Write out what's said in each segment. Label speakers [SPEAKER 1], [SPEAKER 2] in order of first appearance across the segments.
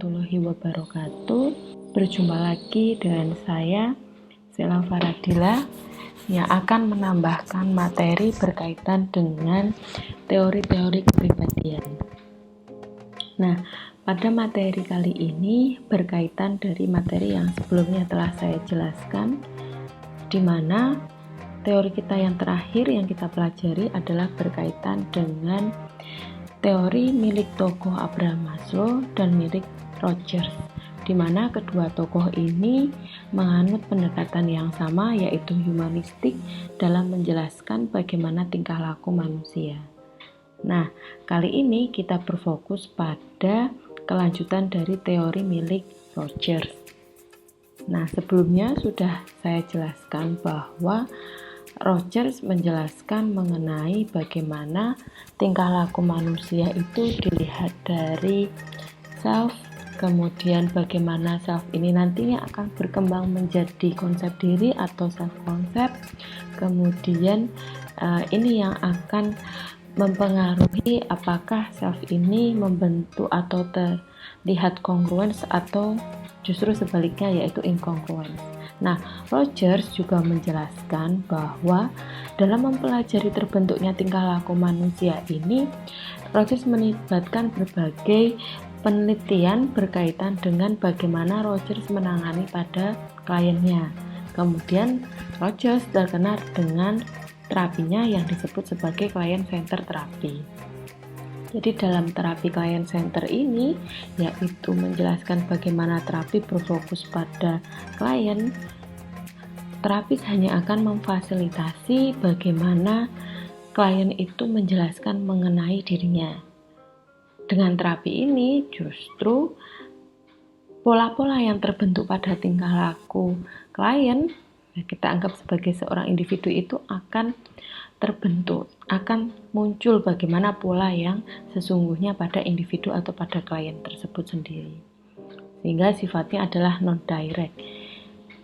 [SPEAKER 1] warahmatullahi wabarakatuh. Berjumpa lagi dengan saya, Sela Faradila, yang akan menambahkan materi berkaitan dengan teori-teori kepribadian. Nah, pada materi kali ini berkaitan dari materi yang sebelumnya telah saya jelaskan, di mana teori kita yang terakhir yang kita pelajari adalah berkaitan dengan teori milik tokoh Abraham Maslow dan milik Rogers, di mana kedua tokoh ini menganut pendekatan yang sama, yaitu humanistik, dalam menjelaskan bagaimana tingkah laku manusia. Nah, kali ini kita berfokus pada kelanjutan dari teori milik Rogers. Nah, sebelumnya sudah saya jelaskan bahwa Rogers menjelaskan mengenai bagaimana tingkah laku manusia itu dilihat dari self, kemudian bagaimana self ini nantinya akan berkembang menjadi konsep diri atau self concept, kemudian ini yang akan mempengaruhi apakah self ini membentuk atau terlihat congruence atau justru sebaliknya, yaitu incongruence. Nah, Rogers juga menjelaskan bahwa dalam mempelajari terbentuknya tingkah laku manusia ini, Rogers melibatkan berbagai penelitian berkaitan dengan bagaimana Rogers menangani pada kliennya. Kemudian Rogers terkenal dengan terapinya yang disebut sebagai client center terapi. Jadi dalam terapi client center ini, yaitu menjelaskan bagaimana terapi berfokus pada klien, terapis hanya akan memfasilitasi bagaimana klien itu menjelaskan mengenai dirinya. Dengan terapi ini justru pola-pola yang terbentuk pada tingkah laku klien, kita anggap sebagai seorang individu, itu akan terbentuk, akan muncul bagaimana pola yang sesungguhnya pada individu atau pada klien tersebut sendiri, sehingga sifatnya adalah non-direct,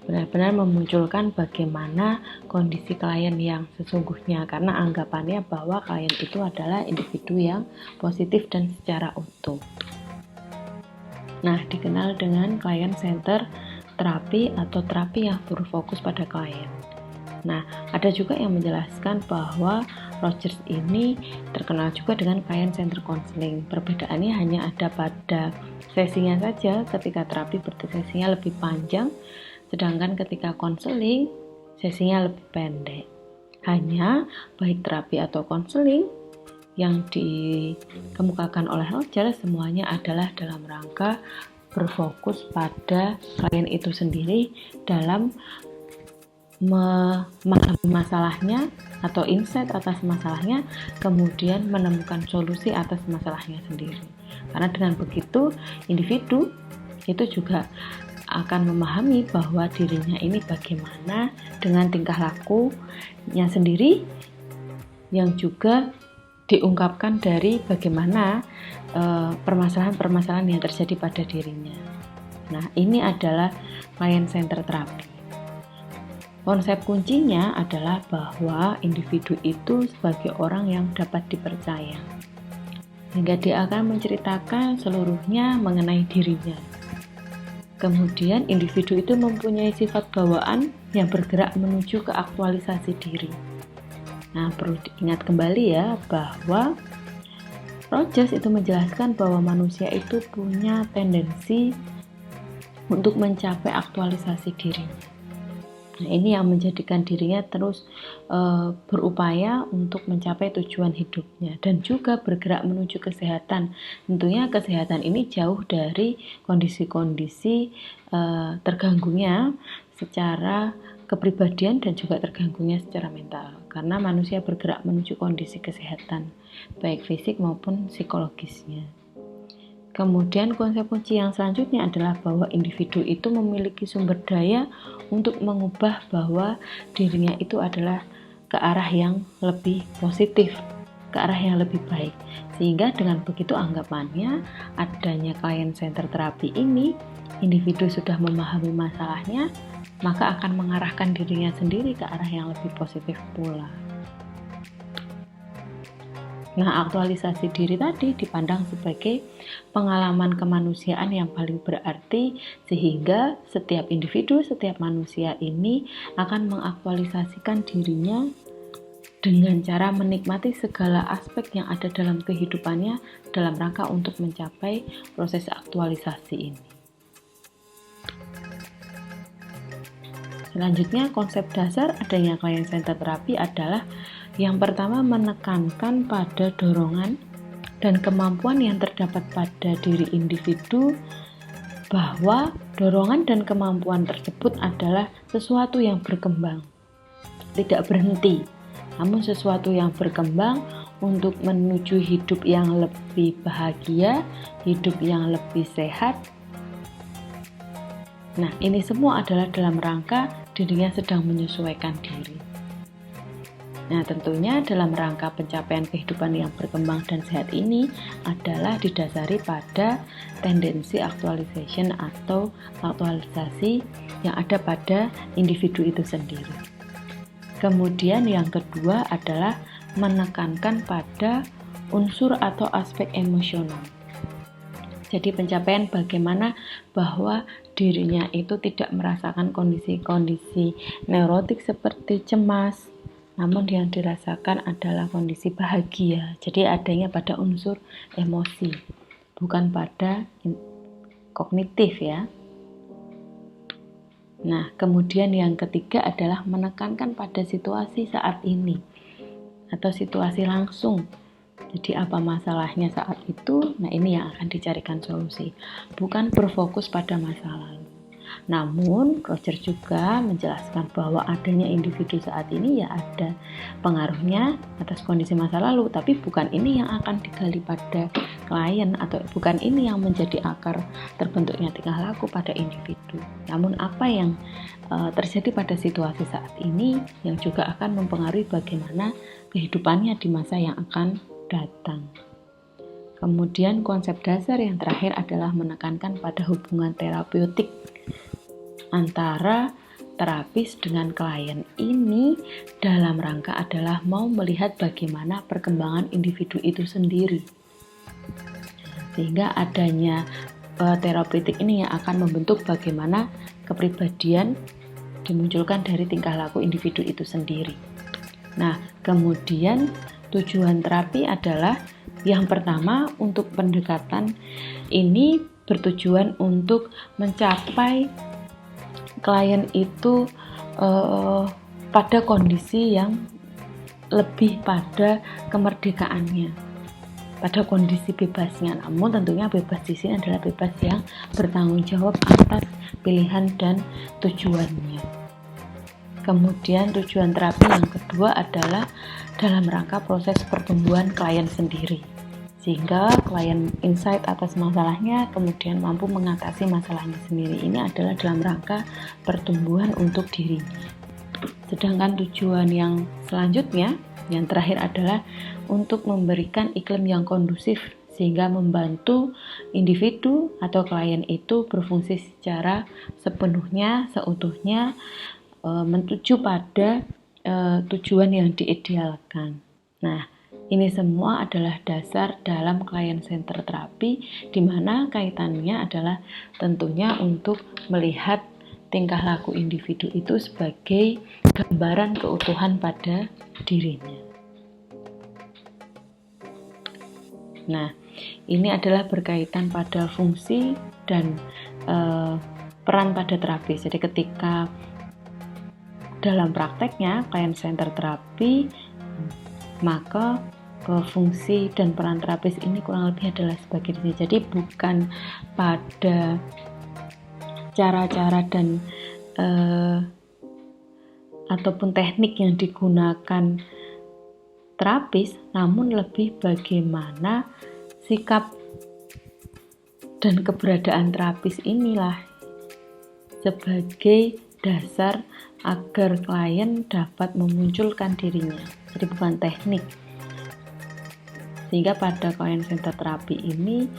[SPEAKER 1] benar-benar memunculkan bagaimana kondisi klien yang sesungguhnya, karena anggapannya bahwa klien itu adalah individu yang positif dan secara utuh. Nah, dikenal dengan client center terapi atau terapi yang berfokus pada klien. Nah, ada juga yang menjelaskan bahwa Rogers ini terkenal juga dengan client center counseling. Perbedaannya hanya ada pada sesinya saja. Ketika terapi sesinya lebih panjang, sedangkan ketika counseling sesinya lebih pendek. Hanya baik terapi atau counseling yang dikemukakan oleh Rogers semuanya adalah dalam rangka berfokus pada klien itu sendiri dalam memahami masalahnya atau insight atas masalahnya, kemudian menemukan solusi atas masalahnya sendiri. Karena dengan begitu individu itu juga akan memahami bahwa dirinya ini bagaimana dengan tingkah lakunya sendiri, yang juga diungkapkan dari bagaimana permasalahan-permasalahan yang terjadi pada dirinya. Nah, ini adalah client center terapi. Konsep kuncinya adalah bahwa individu itu sebagai orang yang dapat dipercaya, sehingga dia akan menceritakan seluruhnya mengenai dirinya. Kemudian individu itu mempunyai sifat bawaan yang bergerak menuju ke aktualisasi diri. Nah, perlu diingat kembali ya bahwa Rogers itu menjelaskan bahwa manusia itu punya tendensi untuk mencapai aktualisasi dirinya. Nah, ini yang menjadikan dirinya terus berupaya untuk mencapai tujuan hidupnya dan juga bergerak menuju kesehatan. Tentunya kesehatan ini jauh dari kondisi-kondisi terganggunya secara kepribadian dan juga terganggunya secara mental, karena manusia bergerak menuju kondisi kesehatan baik fisik maupun psikologisnya. Kemudian konsep kunci yang selanjutnya adalah bahwa individu itu memiliki sumber daya untuk mengubah bahwa dirinya itu adalah ke arah yang lebih positif, ke arah yang lebih baik. Sehingga dengan begitu anggapannya adanya client center terapi ini, individu sudah memahami masalahnya, maka akan mengarahkan dirinya sendiri ke arah yang lebih positif pula. Nah, aktualisasi diri tadi dipandang sebagai pengalaman kemanusiaan yang paling berarti, sehingga setiap individu, setiap manusia ini akan mengaktualisasikan dirinya dengan cara menikmati segala aspek yang ada dalam kehidupannya dalam rangka untuk mencapai proses aktualisasi ini. Selanjutnya, konsep dasar adanya client-centered therapy adalah yang pertama, menekankan pada dorongan dan kemampuan yang terdapat pada diri individu, bahwa dorongan dan kemampuan tersebut adalah sesuatu yang berkembang, tidak berhenti, namun sesuatu yang berkembang untuk menuju hidup yang lebih bahagia, hidup yang lebih sehat. Nah, ini semua adalah dalam rangka dirinya sedang menyesuaikan diri. Nah, tentunya dalam rangka pencapaian kehidupan yang berkembang dan sehat ini adalah didasari pada tendensi actualization atau aktualisasi yang ada pada individu itu sendiri. Kemudian yang kedua adalah menekankan pada unsur atau aspek emosional. Jadi pencapaian bagaimana bahwa dirinya itu tidak merasakan kondisi-kondisi neurotik seperti cemas, namun yang dirasakan adalah kondisi bahagia. Jadi adanya pada unsur emosi, bukan pada kognitif ya. Nah, kemudian yang ketiga adalah menekankan pada situasi saat ini atau situasi langsung. Jadi apa masalahnya saat itu? Nah, ini yang akan dicarikan solusi, bukan berfokus pada masa lalu. Namun, Roger juga menjelaskan bahwa adanya individu saat ini ya ada pengaruhnya atas kondisi masa lalu, tapi bukan ini yang akan digali pada klien atau bukan ini yang menjadi akar terbentuknya tingkah laku pada individu. Namun apa yang terjadi pada situasi saat ini yang juga akan mempengaruhi bagaimana kehidupannya di masa yang akan datang. Kemudian konsep dasar yang terakhir adalah menekankan pada hubungan terapeutik antara terapis dengan klien ini dalam rangka adalah mau melihat bagaimana perkembangan individu itu sendiri. Sehingga adanya terapeutik ini yang akan membentuk bagaimana kepribadian dimunculkan dari tingkah laku individu itu sendiri. Nah, kemudian tujuan terapi adalah yang pertama untuk pendekatan ini bertujuan untuk mencapai klien itu pada kondisi yang lebih pada kemerdekaannya, pada kondisi bebasnya. Namun tentunya bebas di sini adalah bebas yang bertanggung jawab atas pilihan dan tujuannya. Kemudian tujuan terapi yang kedua adalah dalam rangka proses pertumbuhan klien sendiri, sehingga klien insight atas masalahnya kemudian mampu mengatasi masalahnya sendiri. Ini adalah dalam rangka pertumbuhan untuk dirinya. Sedangkan tujuan yang selanjutnya, yang terakhir adalah untuk memberikan iklim yang kondusif sehingga membantu individu atau klien itu berfungsi secara sepenuhnya, seutuhnya menuju pada tujuan yang diidealkan. Nah, ini semua adalah dasar dalam client-centered therapy, di mana kaitannya adalah tentunya untuk melihat tingkah laku individu itu sebagai gambaran keutuhan pada dirinya. Nah, ini adalah berkaitan pada fungsi dan peran pada terapis. Jadi ketika dalam prakteknya client-centered therapy, maka fungsi dan peran terapis ini kurang lebih adalah sebagai ini. Jadi bukan pada cara-cara dan ataupun teknik yang digunakan terapis, namun lebih bagaimana sikap dan keberadaan terapis inilah sebagai dasar agar klien dapat memunculkan dirinya. Jadi bukan teknik. Sehingga pada client-centered therapy ini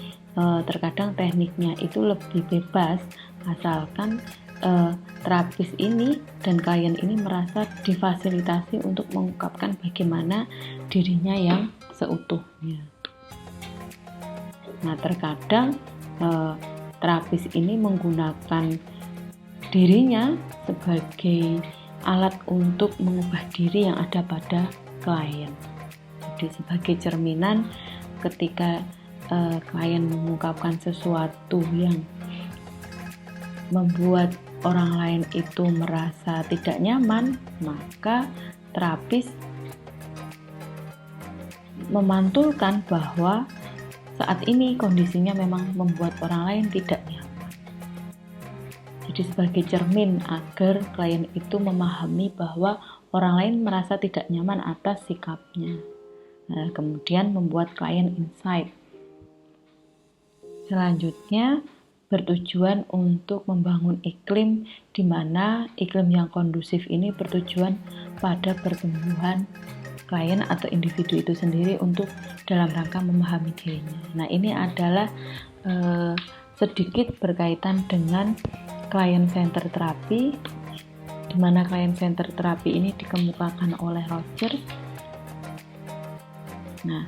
[SPEAKER 1] terkadang tekniknya itu lebih bebas, asalkan terapis ini dan klien ini merasa difasilitasi untuk mengungkapkan bagaimana dirinya yang seutuhnya. Nah, terkadang terapis ini menggunakan dirinya sebagai alat untuk mengubah diri yang ada pada klien. Jadi sebagai cerminan ketika klien mengungkapkan sesuatu yang membuat orang lain itu merasa tidak nyaman, maka terapis memantulkan bahwa saat ini kondisinya memang membuat orang lain tidak nyaman. Jadi sebagai cermin agar klien itu memahami bahwa orang lain merasa tidak nyaman atas sikapnya. Nah, kemudian membuat klien insight. Selanjutnya bertujuan untuk membangun iklim di mana iklim yang kondusif ini bertujuan pada pertumbuhan klien atau individu itu sendiri untuk dalam rangka memahami dirinya. Nah, ini adalah sedikit berkaitan dengan client center terapi, di mana client center terapi ini dikemukakan oleh Rogers. Nah,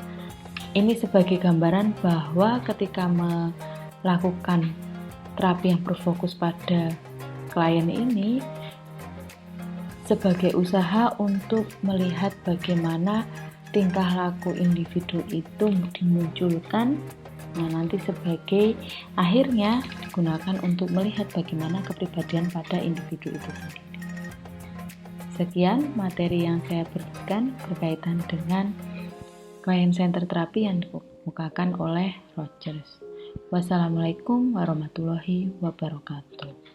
[SPEAKER 1] ini sebagai gambaran bahwa ketika melakukan terapi yang berfokus pada klien ini sebagai usaha untuk melihat bagaimana tingkah laku individu itu dimunculkan. Nah, nanti sebagai akhirnya digunakan untuk melihat bagaimana kepribadian pada individu itu sendiri. Sekian materi yang saya berikan berkaitan dengan client center terapi yang dikemukakan oleh Rogers. Wassalamualaikum warahmatullahi wabarakatuh.